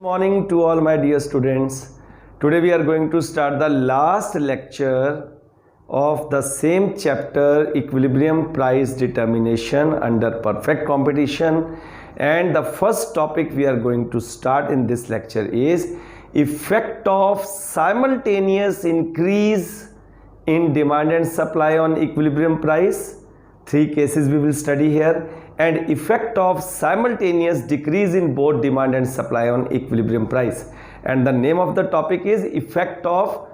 Morning to all my dear students. Today we are going to start the last lecture of the same chapter, equilibrium price determination under perfect competition, and the first topic we are going to start in this lecture is effect of simultaneous increase in demand and supply on equilibrium price. Three cases we will study here, and effect of simultaneous decrease in both demand and supply on equilibrium price. And the name of the topic is effect of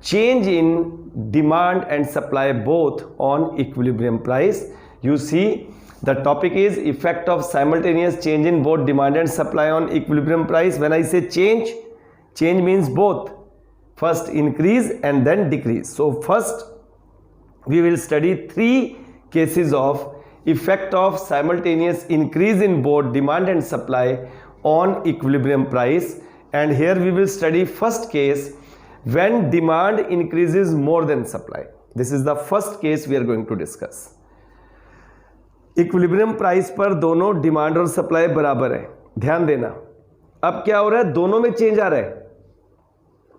change in demand and supply both on equilibrium price. You see, the topic is effect of simultaneous change in both demand and supply on equilibrium price. When I say change means both, first increase and then decrease. So first we will study three cases of effect of simultaneous increase in both demand and supply on equilibrium price. And here we will study first case, when demand increases more than supply. This is the first case we are going to discuss. Equilibrium price पर दोनों demand और supply बराबर है। ध्यान देना, अब क्या हो रहा है, दोनों में चेंज आ रहा है।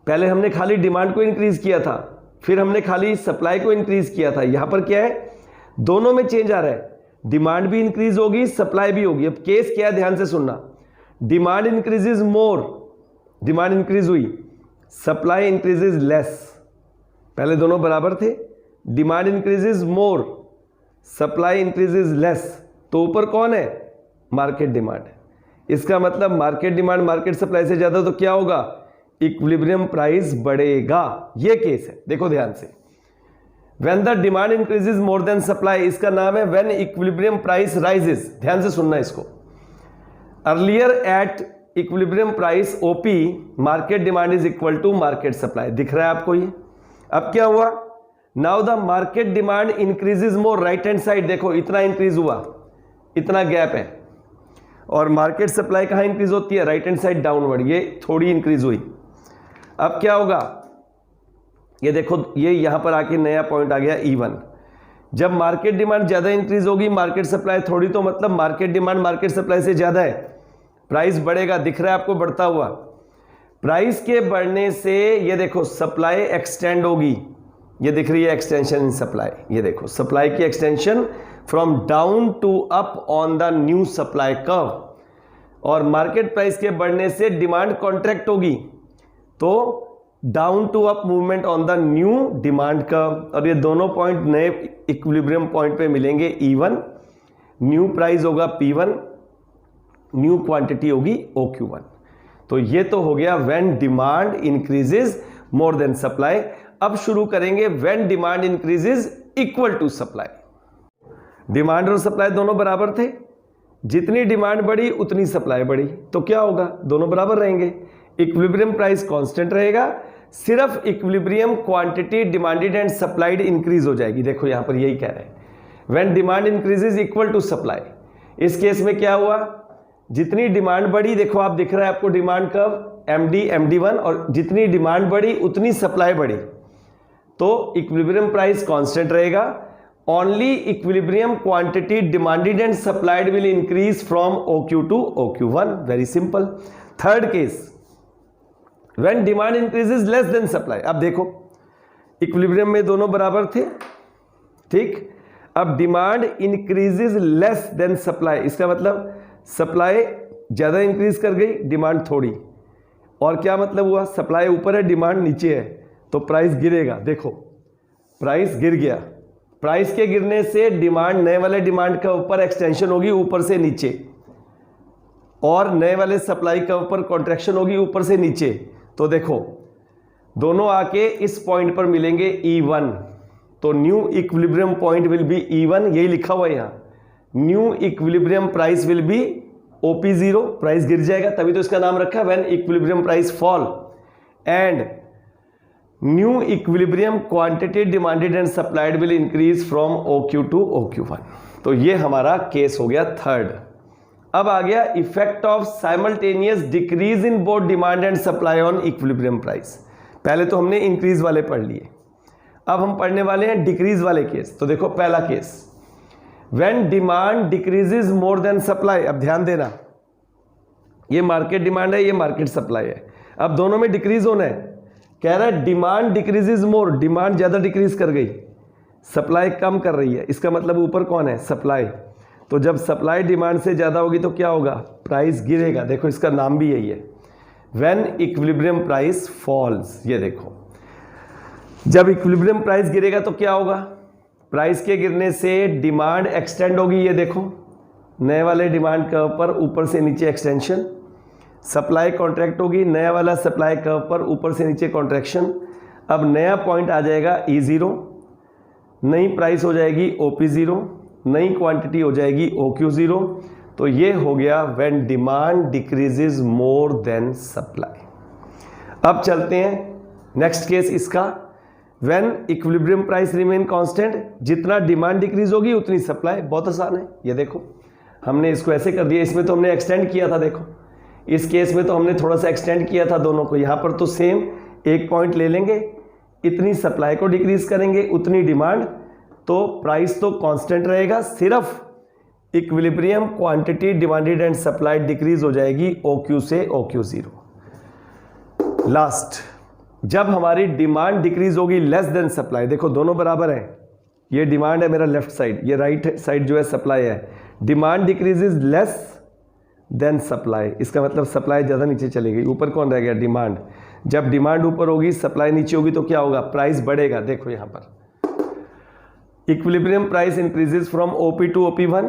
पहले हमने खाली डिमांड को इंक्रीज किया था, फिर हमने खाली सप्लाई को इंक्रीज किया था। यहां पर क्या है, दोनों में चेंज आ रहा है, डिमांड भी इंक्रीज होगी, सप्लाई भी होगी। अब केस क्या है, ध्यान से सुनना। डिमांड इंक्रीजेज मोर, डिमांड इंक्रीज हुई, सप्लाई इंक्रीजेज लेस। पहले दोनों बराबर थे, डिमांड इंक्रीजेज मोर, सप्लाई इंक्रीजेज लेस। तो ऊपर कौन है, मार्केट डिमांड। इसका मतलब मार्केट डिमांड मार्केट सप्लाई से ज्यादा, तो क्या होगा, इक्विलिब्रियम प्राइस बढ़ेगा। यह केस है, देखो ध्यान से। When the demand increases more than supply, इसका नाम है when equilibrium price rises। ध्यान से सुनना इसको। Earlier at equilibrium price OP, market demand is equal to market supply। दिख रहा है आपको ये। अब क्या हुआ, now the market demand increases more, right hand side देखो, इतना इंक्रीज हुआ, इतना गैप है। और मार्केट सप्लाई कहाँ इंक्रीज होती है, राइट हैंड साइड डाउनवर्ड, ये थोड़ी इंक्रीज हुई। अब क्या होगा, ये देखो, ये यहां पर आके नया पॉइंट आ गया E1। जब मार्केट डिमांड ज्यादा इंक्रीज होगी, मार्केट सप्लाई थोड़ी, तो मतलब मार्केट डिमांड मार्केट सप्लाई से ज्यादा है, प्राइस बढ़ेगा। दिख रहा है आपको बढ़ता हुआ। प्राइस के बढ़ने से ये देखो सप्लाई एक्सटेंड होगी, ये दिख रही है एक्सटेंशन इन सप्लाई। ये देखो सप्लाई की extension from down to up on the new supply curve. और मार्केट प्राइस के बढ़ने से डिमांड कॉन्ट्रैक्ट होगी, तो down to up movement on the new demand curve. और ये दोनों पॉइंट नए इक्विलिब्रियम पॉइंट पे मिलेंगे E1। न्यू प्राइस होगा P1, न्यू क्वांटिटी होगी OQ1। तो ये तो हो गया when demand increases more than supply. अब शुरू करेंगे when demand increases equal to supply. Demand और सप्लाई दोनों बराबर थे, जितनी डिमांड बढ़ी उतनी सप्लाई बढ़ी, तो क्या होगा, दोनों बराबर रहेंगे। इक्विलिब्रियम प्राइस कांस्टेंट रहेगा, सिर्फ equilibrium quantity demanded and supplied increase हो जाएगी। देखो यहां पर यही कह रहे हैं, when demand increases equal to supply. इस केस में क्या हुआ, जितनी डिमांड बढ़ी, देखो आप दिख रहा है आपको डिमांड कर्व MD MD1, और जितनी डिमांड बढ़ी उतनी सप्लाई बढ़ी, तो इक्विलिब्रियम प्राइस कांस्टेंट रहेगा। Only equilibrium quantity demanded and supplied will increase from OQ to OQ1। Very simple. Third case, when demand increases less than supply। अब देखो equilibrium में दोनों बराबर थे, ठीक। अब demand increases less than supply, इसका मतलब सप्लाई ज्यादा इंक्रीज कर गई, डिमांड थोड़ी। और क्या मतलब हुआ, सप्लाई ऊपर है डिमांड नीचे है, तो प्राइस गिरेगा। देखो प्राइस गिर गया, प्राइस के गिरने से डिमांड, नए वाले डिमांड का ऊपर एक्सटेंशन होगी ऊपर से नीचे, और नए वाले सप्लाई का ऊपर कॉन्ट्रैक्शन होगी ऊपर से नीचे। तो देखो दोनों आके इस पॉइंट पर मिलेंगे E1, तो new equilibrium point will be E1। यही लिखा हुआ है यहां, new equilibrium price will be OP0। Price गिर जाएगा, तभी तो इसका नाम रखा when equilibrium price fall. And new equilibrium quantity demanded and supplied will increase from OQ to OQ1। तो ये हमारा केस हो गया थर्ड। अब आ गया effect of simultaneous decrease in both demand and supply on equilibrium price. पहले तो हमने इंक्रीज वाले पढ़ लिए, अब हम पढ़ने वाले हैं डिक्रीज वाले केस। तो देखो पहला case, when demand decreases more than supply. अब ध्यान देना, ये मार्केट डिमांड है, ये मार्केट सप्लाई है। अब दोनों में डिक्रीज होना है। कह रहा है डिमांड डिक्रीजेज मोर, डिमांड ज़्यादा डिक्रीज कर गई, सप्लाई कम कर रही है। इसका मतलब ऊपर कौन है? सप्लाई। तो जब सप्लाई डिमांड से ज़्यादा होगी तो क्या होगा? प्राइस गिरेगा। देखो इसका नाम भी यही है, व्हेन इक्विलिब्रियम प्राइस फॉल्स। ये देखो जब इक्विलिब्रियम प्राइस गिरेगा तो क्या होगा? प्राइस के गिरने से डिमांड एक्सटेंड होगी। ये देखो नए वाले डिमांड कर्व पर ऊपर से नीचे एक्सटेंशन, सप्लाई कॉन्ट्रैक्ट होगी, नया वाला सप्लाई कर्व पर ऊपर से नीचे कॉन्ट्रैक्शन। अब नया पॉइंट आ जाएगा E0, नई प्राइस हो जाएगी OP0, नई क्वांटिटी हो जाएगी OQ0। तो ये हो गया when demand decreases more than supply. अब चलते हैं नेक्स्ट केस इसका, when equilibrium price remain constant. जितना डिमांड डिक्रीज होगी उतनी सप्लाई। बहुत आसान है। ये देखो हमने इसको ऐसे कर दिया, इसमें तो हमने एक्सटेंड किया था। देखो इस केस में तो हमने थोड़ा सा एक्सटेंड किया था दोनों को। यहाँ पर तो सेम एक पॉइंट ले लेंगे, इतनी सप्लाई को डिक्रीज करेंगे उतनी डिमांड, तो प्राइस तो कांस्टेंट रहेगा, सिर्फ equilibrium quantity demanded and supply decrease हो जाएगी OQ से OQ0। लास्ट, जब हमारी डिमांड डिक्रीज होगी लेस देन सप्लाई, देखो दोनों बराबर हैं, ये डिमांड है मेरा लेफ्ट साइड, ये राइट साइड जो है सप्लाई है। Demand decreases less than supply, इसका मतलब सप्लाई ज़्यादा नीचे चली गई, ऊपर कौन रह गया? डिमांड। जब डिमांड ऊपर होगी सप्लाई नीचे होगी तो क्या होगा? प्राइस बढ़ेगा। देखो यहाँ पर equilibrium price increases from OP to OP1,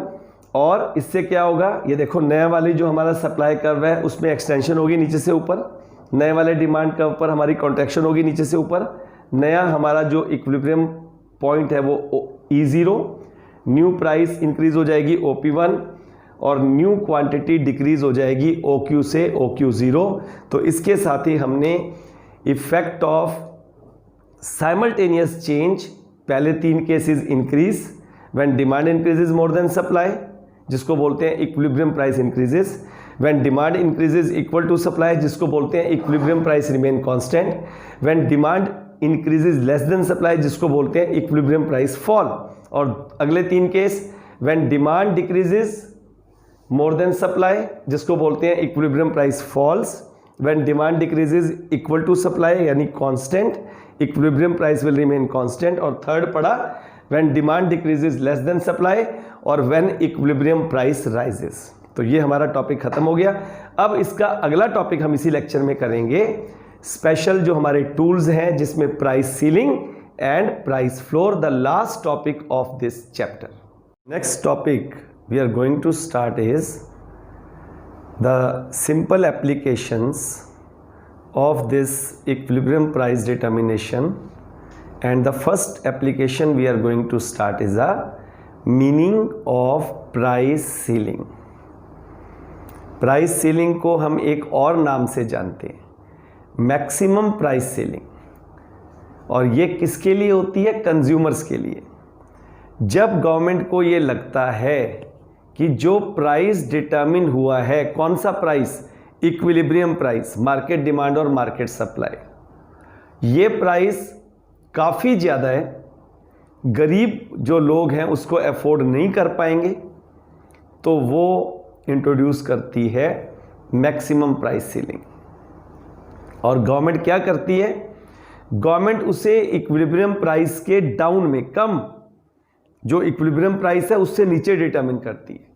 और इससे क्या होगा? ये देखो नया वाली जो हमारा सप्लाई कर्व है उसमें एक्सटेंशन होगी नीचे से ऊपर, नए वाले डिमांड कर्व पर हमारी कॉन्ट्रैक्शन होगी नीचे से ऊपर। नया हमारा जो इक्विलिब्रियम पॉइंट है वो E0, न्यू प्राइस इंक्रीज हो जाएगी OP1 और न्यू क्वांटिटी डिक्रीज हो जाएगी OQ से OQ0। तो इसके साथ ही हमने इफेक्ट ऑफ साइमल्टेनियस चेंज, पहले तीन cases increase when demand increases more than supply, जिसको बोलते हैं equilibrium price increases, when demand increases equal to supply, जिसको बोलते हैं equilibrium price remain constant, when demand increases less than supply, जिसको बोलते हैं इक्विलिब्रियम प्राइस फॉल। और अगले तीन case, when demand decreases more than supply, जिसको बोलते हैं equilibrium price falls, when demand decreases equal to supply यानी constant, equilibrium price will remain constant. और थर्ड पड़ा when demand decreases less than supply और व्हेन इक्विलिब्रियम प्राइस राइजेस। तो ये हमारा टॉपिक खत्म हो गया। अब इसका अगला टॉपिक हम इसी लेक्चर में करेंगे, स्पेशल जो हमारे टूल्स हैं जिसमें price ceiling and price floor, the last topic of this chapter. Next topic we are going to start is the simple applications of this equilibrium price determination, and the first application we are going to start is a meaning of price ceiling. Price ceiling को हम एक और नाम से जानते हैं, maximum price ceiling, और ये किसके लिए होती है? कंज्यूमर्स के लिए। जब गवर्नमेंट को ये लगता है कि जो प्राइस डिटरमिन हुआ है, कौन सा price? Equilibrium price, market demand और मार्केट सप्लाई, ये प्राइस काफ़ी ज़्यादा है, गरीब जो लोग हैं उसको अफोर्ड नहीं कर पाएंगे, तो वो इंट्रोड्यूस करती है मैक्सिमम प्राइस सीलिंग। और गवर्नमेंट क्या करती है? गवर्नमेंट उसे इक्विलिब्रियम प्राइस के डाउन में, कम जो इक्विलिब्रियम प्राइस है उससे नीचे डिटरमिन करती है,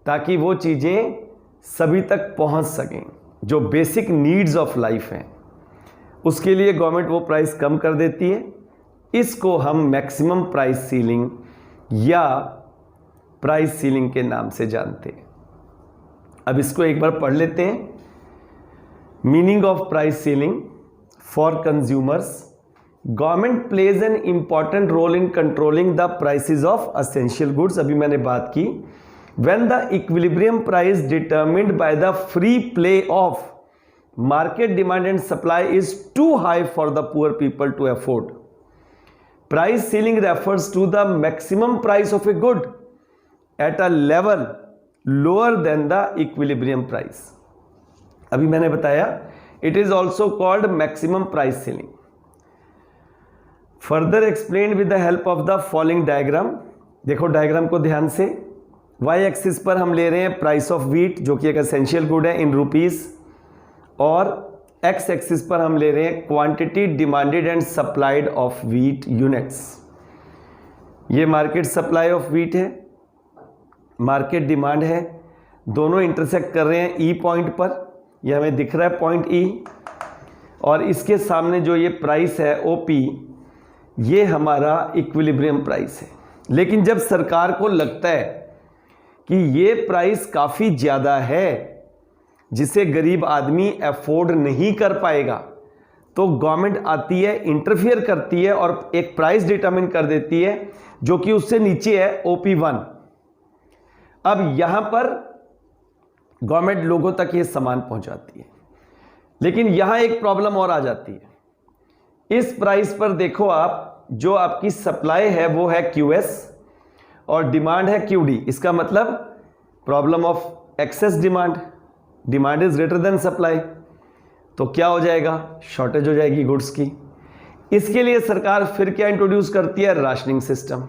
ताकि वो चीज़ें सभी तक पहुंच सकें जो बेसिक नीड्स ऑफ लाइफ हैं। उसके लिए गवर्नमेंट वो प्राइस कम कर देती है। इसको हम मैक्सिमम प्राइस सीलिंग या प्राइस सीलिंग के नाम से जानते हैं। अब इसको एक बार पढ़ लेते हैं। Meaning of price ceiling for consumers, government plays an important role in controlling the prices of essential goods. अभी मैंने बात की, when the equilibrium price determined by the free play of market demand and supply is too high for the poor people to afford. Price ceiling refers to the maximum price of a good at a level lower than the equilibrium price. अभी मैंने बताया it is also called maximum price ceiling. Further explain with the help of the following diagram. देखो diagram को ध्यान से। Y axis पर हम ले रहे हैं प्राइस ऑफ व्हीट जो कि एक एसेंशियल गुड है इन रुपीस, और एक्स एक्सिस पर हम ले रहे हैं quantity demanded and supplied of wheat units. ये मार्केट सप्लाई ऑफ व्हीट है, मार्केट डिमांड है, दोनों इंटरसेक्ट कर रहे हैं ई पॉइंट पर, ये हमें दिख रहा है पॉइंट ई, और इसके सामने जो ये प्राइस है ओपी, ये हमारा इक्विलिब्रियम प्राइस है। लेकिन जब सरकार को लगता है कि ये प्राइस काफ़ी ज़्यादा है जिसे गरीब आदमी अफोर्ड नहीं कर पाएगा, तो गवर्नमेंट आती है, इंटरफियर करती है और एक प्राइस डिटरमिन कर देती है जो कि उससे नीचे है OP1। अब यहां पर गवर्नमेंट लोगों तक ये सामान पहुंचाती है, लेकिन यहां एक प्रॉब्लम और आ जाती है। इस प्राइस पर देखो आप, जो आपकी सप्लाई है वो है QS और डिमांड है QD। इसका मतलब problem of excess demand, demand is greater than supply, तो क्या हो जाएगा, शॉर्टेज हो जाएगी गुड्स की। इसके लिए सरकार फिर क्या इंट्रोड्यूस करती है, राशनिंग सिस्टम।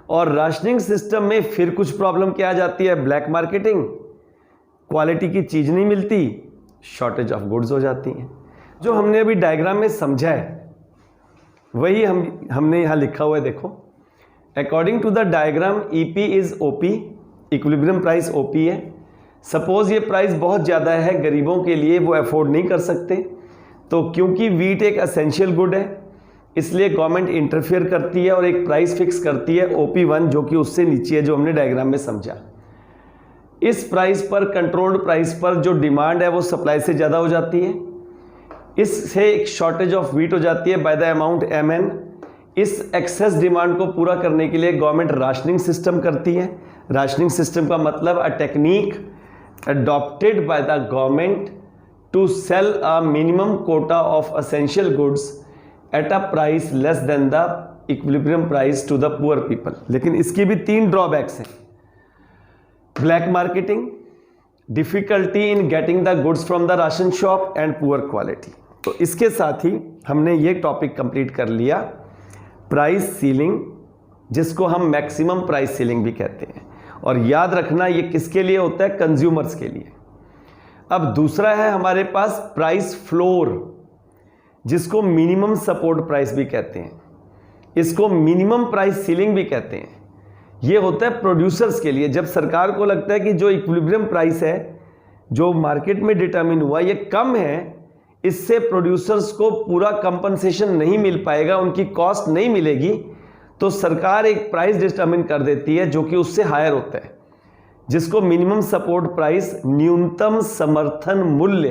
और राशनिंग सिस्टम में फिर कुछ प्रॉब्लम क्या आ जाती है, ब्लैक मार्केटिंग, क्वालिटी की चीज नहीं मिलती, शॉर्टेज ऑफ गुड्स हो जाती हैं। जो हमने अभी डायग्राम में समझा है वही हमने यहां लिखा हुआ है, देखो। According to the diagram EP is OP, equilibrium price OP है। सपोज ये प्राइस बहुत ज़्यादा है, गरीबों के लिए वो अफोर्ड नहीं कर सकते, तो क्योंकि व्हीट एक एसेंशियल गुड है इसलिए गवर्नमेंट इंटरफियर करती है और एक प्राइस फिक्स करती है OP1 जो कि उससे नीचे है, जो हमने डायग्राम में समझा। इस प्राइस पर, कंट्रोल्ड प्राइस पर जो डिमांड है वो सप्लाई से ज़्यादा हो जाती है, इससे एक शॉर्टेज ऑफ व्हीट हो जाती है बाय द अमाउंट MN। इस एक्सेस डिमांड को पूरा करने के लिए गवर्नमेंट राशनिंग सिस्टम करती है। राशनिंग सिस्टम का मतलब a technique adopted by the government to sell a minimum quota of essential goods at a price less than the equilibrium price to the poor people। लेकिन इसकी भी 3 drawbacks हैं, black marketing, difficulty in getting the goods from the ration shop and poor quality. तो इसके साथ ही हमने ये topic complete कर लिया, प्राइस सीलिंग, जिसको हम मैक्सिमम प्राइस सीलिंग भी कहते हैं। और याद रखना ये किसके लिए होता है, कंज्यूमर्स के लिए। अब दूसरा है हमारे पास प्राइस फ्लोर, जिसको मिनिमम सपोर्ट प्राइस भी कहते हैं, इसको मिनिमम प्राइस सीलिंग भी कहते हैं। ये होता है प्रोड्यूसर्स के लिए, जब सरकार को लगता है कि जो इक्विलिब्रियम प्राइस है जो मार्केट में डिटरमिन हुआ ये कम है, इससे प्रोड्यूसर्स को पूरा कंपनसेशन नहीं मिल पाएगा, उनकी कॉस्ट नहीं मिलेगी, तो सरकार एक प्राइस डिटरमिन कर देती है जो कि उससे हायर होता है, जिसको मिनिमम सपोर्ट प्राइस, न्यूनतम समर्थन मूल्य,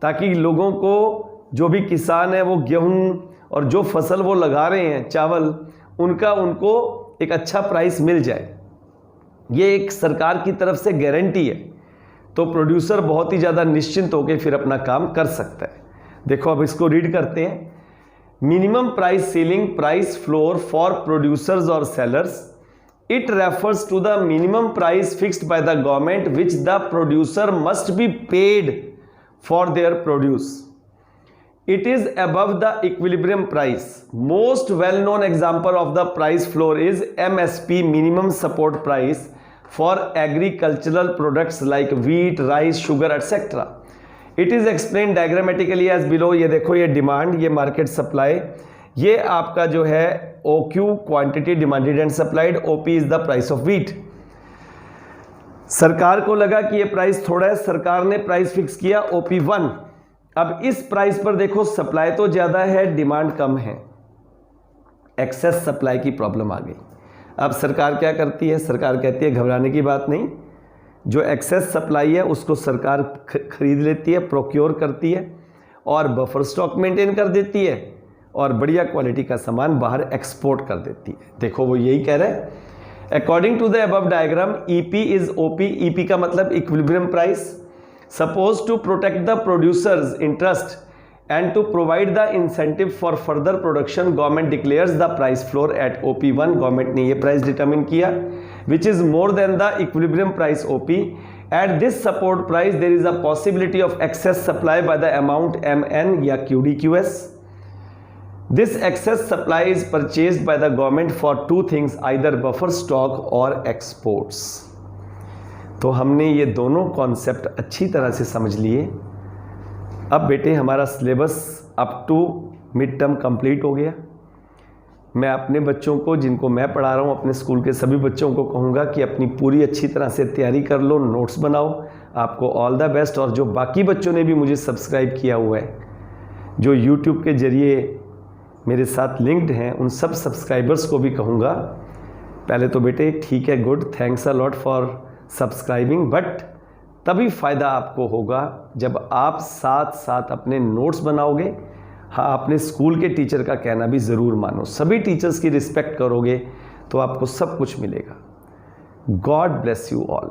ताकि लोगों को, जो भी किसान है वो गेहूं और जो फसल वो लगा रहे हैं चावल, उनको एक अच्छा प्राइस मिल जाए। ये एक सरकार की तरफ से गारंटी है, तो प्रोड्यूसर बहुत ही ज़्यादा निश्चिंत होकर फिर अपना काम कर सकता है। देखो अब इसको रीड करते हैं। Minimum price ceiling, price floor for producers और sellers, it refers to the minimum price fixed by the government which the producer must be paid for their produce. It is above the equilibrium price. Most well-known example of the price floor is MSP, minimum support price, for agricultural products like wheat, rice, sugar, etc. It is explained diagrammatically as below। ये देखो, ये demand, ये market supply, ये आपका जो है OQ, quantity demanded and supplied, OP is the price of wheat. सरकार को लगा कि ये प्राइस थोड़ा है, सरकार ने प्राइस फिक्स किया OP1। अब इस प्राइस पर देखो सप्लाई तो ज़्यादा है, डिमांड कम है, एक्सेस सप्लाई की प्रॉब्लम आ गई। अब सरकार क्या करती है, सरकार कहती है घबराने की बात नहीं, जो एक्सेस सप्लाई है उसको सरकार खरीद लेती है, प्रोक्योर करती है और बफर स्टॉक मेंटेन कर देती है और बढ़िया क्वालिटी का सामान बाहर एक्सपोर्ट कर देती है। देखो वो यही कह रहे हैं। According to the above diagram, EP is OP, EP का मतलब equilibrium price. Supposed to protect the producer's interest and to provide the incentive for further production, government declares the price floor at OP1। Government ने ये price determine किया which is more than the equilibrium price OP। At this support price there is a possibility of excess supply by the amount MN या QDQS। This excess supply is purchased bye the government for two things, either buffer stock और exports. तो हमने ये दोनों concept अच्छी तरह से समझ लिए। अब बेटे हमारा syllabus up to mid term complete हो गया। मैं अपने बच्चों को, जिनको मैं पढ़ा रहा हूँ, अपने स्कूल के सभी बच्चों को कहूँगा कि अपनी पूरी अच्छी तरह से तैयारी कर लो, नोट्स बनाओ। आपको ऑल द बेस्ट। और जो बाकी बच्चों ने भी मुझे सब्सक्राइब किया हुआ है, जो यूट्यूब के ज़रिए मेरे साथ लिंक्ड हैं, उन सब सब्सक्राइबर्स को भी कहूँगा, पहले तो बेटे ठीक है, good, thanks a lot for subscribing, but तभी फ़ायदा आपको होगा जब आप साथ साथ अपने नोट्स बनाओगे। हाँ, अपने स्कूल के टीचर का कहना भी ज़रूर मानो, सभी टीचर्स की रिस्पेक्ट करोगे तो आपको सब कुछ मिलेगा। God bless you all.